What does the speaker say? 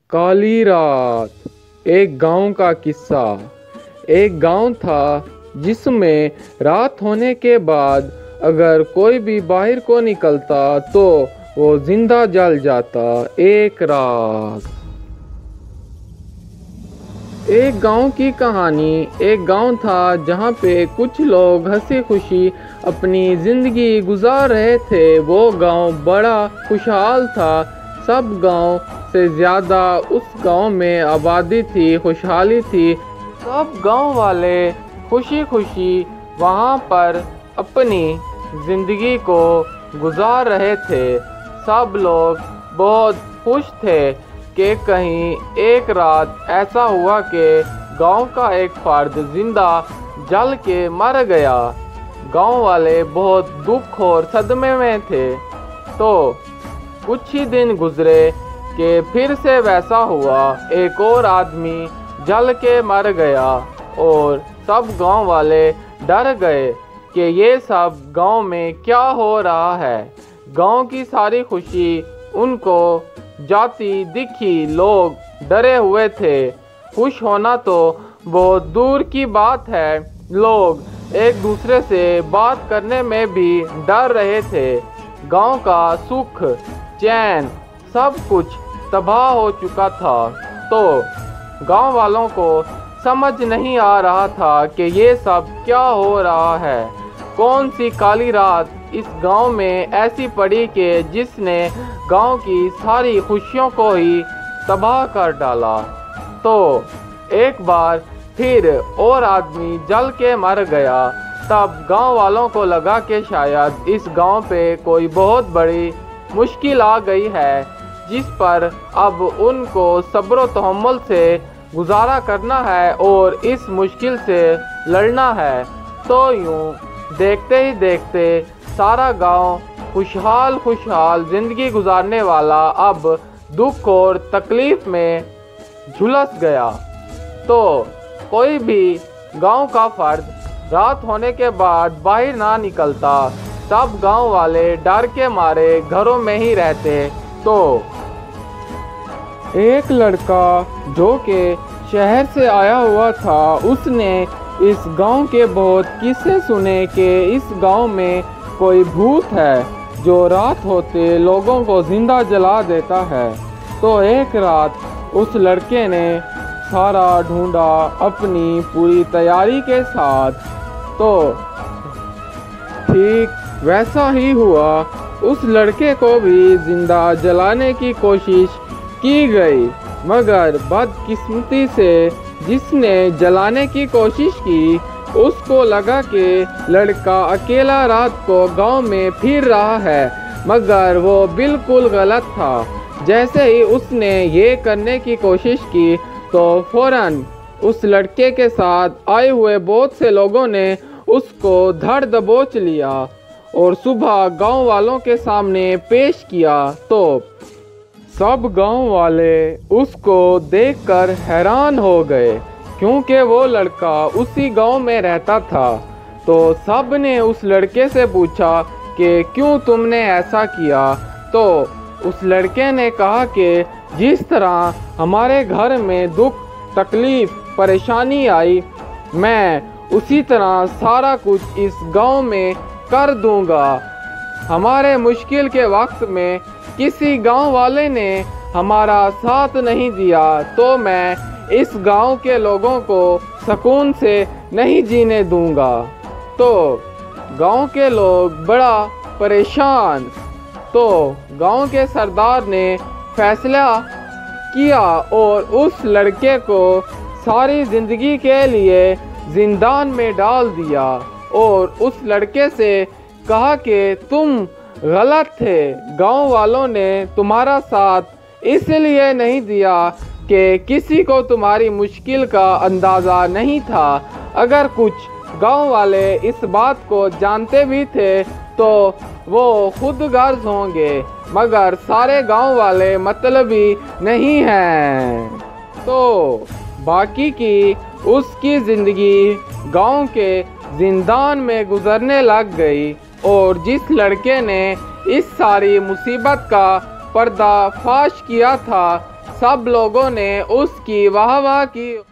काली रात। एक गांव का किस्सा। एक गांव था जिसमें रात होने के बाद अगर कोई भी बाहर को निकलता तो वो जिंदा जल जाता। एक रात। एक गांव की कहानी। एक गांव था जहां पे कुछ लोग हंसी खुशी अपनी ज़िंदगी गुजार रहे थे। वो गांव बड़ा खुशहाल था। सब गांव से ज़्यादा उस गांव में आबादी थी, खुशहाली थी। सब गांव वाले खुशी खुशी वहां पर अपनी ज़िंदगी को गुजार रहे थे। सब लोग बहुत खुश थे कि कहीं एक रात ऐसा हुआ कि गांव का एक फर्द जिंदा जल के मर गया। गांव वाले बहुत दुख और सदमे में थे। तो कुछ ही दिन गुजरे कि फिर से वैसा हुआ। एक और आदमी जल के मर गया और सब गांव वाले डर गए कि ये सब गांव में क्या हो रहा है। गांव की सारी खुशी उनको जाती दिखी। लोग डरे हुए थे। खुश होना तो बहुत दूर की बात है, लोग एक दूसरे से बात करने में भी डर रहे थे। गांव का सुख चैन सब कुछ तबाह हो चुका था। तो गांव वालों को समझ नहीं आ रहा था कि ये सब क्या हो रहा है। कौन सी काली रात इस गांव में ऐसी पड़ी कि जिसने गांव की सारी खुशियों को ही तबाह कर डाला। तो एक बार फिर और आदमी जल के मर गया। तब गांव वालों को लगा कि शायद इस गांव पे कोई बहुत बड़ी मुश्किल आ गई है, जिस पर अब उनको सब्र व तहम्मुल से गुजारा करना है और इस मुश्किल से लड़ना है। तो यूं देखते ही देखते सारा गांव खुशहाल खुशहाल ज़िंदगी गुजारने वाला अब दुख और तकलीफ़ में झुलस गया। तो कोई भी गांव का फर्द रात होने के बाद बाहर ना निकलता। सब गांव वाले डर के मारे घरों में ही रहते। तो एक लड़का जो कि शहर से आया हुआ था, उसने इस गांव के बहुत किस्से सुने कि इस गांव में कोई भूत है जो रात होते लोगों को जिंदा जला देता है। तो एक रात उस लड़के ने सारा ढूंढा अपनी पूरी तैयारी के साथ। तो ठीक वैसा ही हुआ। उस लड़के को भी जिंदा जलाने की कोशिश की गई, मगर बदकिस्मती से जिसने जलाने की कोशिश की उसको लगा कि लड़का अकेला रात को गांव में फिर रहा है, मगर वो बिल्कुल गलत था। जैसे ही उसने ये करने की कोशिश की तो फौरन उस लड़के के साथ आए हुए बहुत से लोगों ने उसको धड़ दबोच लिया और सुबह गांव वालों के सामने पेश किया। तो सब गांव वाले उसको देखकर हैरान हो गए, क्योंकि वो लड़का उसी गांव में रहता था। तो सब ने उस लड़के से पूछा कि क्यों तुमने ऐसा किया। तो उस लड़के ने कहा कि जिस तरह हमारे घर में दुख तकलीफ़ परेशानी आई, मैं उसी तरह सारा कुछ इस गांव में कर दूंगा। हमारे मुश्किल के वक्त में किसी गांव वाले ने हमारा साथ नहीं दिया, तो मैं इस गांव के लोगों को सुकून से नहीं जीने दूंगा। तो गांव के लोग बड़ा परेशान। तो गांव के सरदार ने फैसला किया और उस लड़के को सारी ज़िंदगी के लिए जिंदान में डाल दिया और उस लड़के से कहा कि तुम गलत थे। गांव वालों ने तुम्हारा साथ इसलिए नहीं दिया कि किसी को तुम्हारी मुश्किल का अंदाज़ा नहीं था। अगर कुछ गांव वाले इस बात को जानते भी थे तो वो खुद गर्ज होंगे, मगर सारे गांव वाले मतलबी नहीं हैं। तो बाकी की उसकी ज़िंदगी गांव के जिंदान में गुजरने लग गई। और जिस लड़के ने इस सारी मुसीबत का पर्दाफाश किया था सब लोगों ने उसकी वाह वाह की।